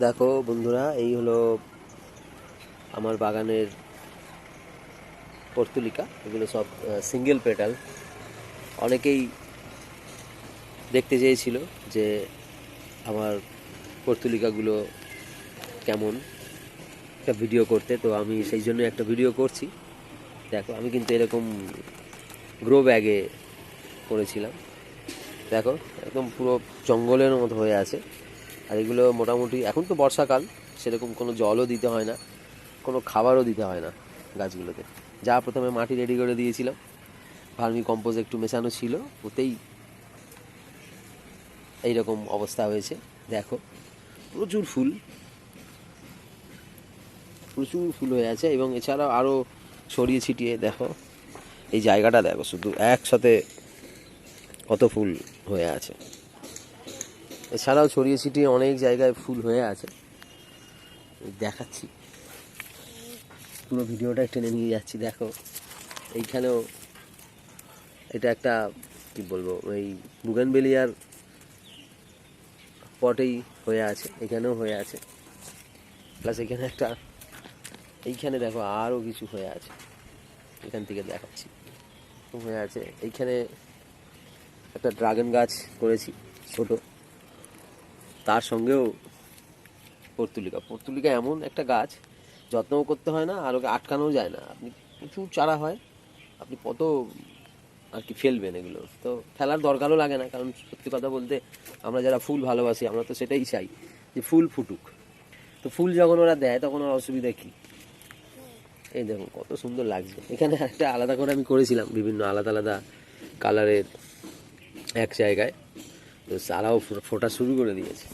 দেখো বন্ধুরা, এই হলো আমার বাগানের পর্তুলিকা। এগুলো সব সিঙ্গেল পেটাল। অনেকেই দেখতে চেয়েছিল যে আমার পর্তুলিকাগুলো কেমন, একটা ভিডিও করতে। তো আমি সেই জন্য একটা ভিডিও করছি। দেখো, আমি কিন্তু এরকম গ্রো ব্যাগে করেছিলাম। দেখো, একদম পুরো জঙ্গলের মতো হয়ে আছে। আর এগুলো মোটামুটি, এখন তো বর্ষাকাল, সেরকম কোনো জলও দিতে হয় না, কোনো খাবারও দিতে হয় না গাছগুলোতে। যা প্রথমে মাটি রেডি করে দিয়েছিলাম, ভার্মি কম্পোজ একটু মেশানো ছিল, ওতেই এইরকম অবস্থা হয়েছে। দেখো, প্রচুর ফুল, প্রচুর ফুল হয়ে আছে। এবং এছাড়াও আরও ছড়িয়ে ছিটিয়ে দেখো, এই জায়গাটা দেখো, শুধু একসাথে কত ফুল হয়ে আছে। এছাড়াও ছড়িয়ে ছিটিয়ে অনেক জায়গায় ফুল হয়ে আছে, দেখাচ্ছি। পুরো ভিডিওটা টেনে নিয়ে যাচ্ছি। দেখো, এইখানেও এটা একটা, কি বলবো, ওই বুগেনভেলিয়ার পটেই হয়ে আছে, এখানেও হয়ে আছে। প্লাস এখানে একটা, এইখানে দেখো আরও কিছু হয়ে আছে, এখান থেকে দেখাচ্ছি হয়ে আছে। এইখানে একটা ড্রাগন গাছ করেছি ছোট, তার সঙ্গেও পর্তুলিকা। পর্তুলিকা এমন একটা গাছ, যত্নও করতে হয় না, আর ওকে আটকানোও যায় না। আপনি প্রচুর চারা হয়, আপনি কত আর কি ফেলবেন এগুলো, তো ফেলার দরকারও লাগে না। কারণ সত্যি কথা বলতে, আমরা যারা ফুল ভালোবাসি, আমরা তো সেটাই চাই যে ফুল ফুটুক। তো ফুল যখন ওরা দেয়, তখন আর অসুবিধা কী। এই দেখুন কত সুন্দর লাগছে। এখানে একটা আলাদা করে আমি করেছিলাম বিভিন্ন আলাদা আলাদা কালারের এক জায়গায়, তো তারাও ফোটা শুরু করে দিয়েছে।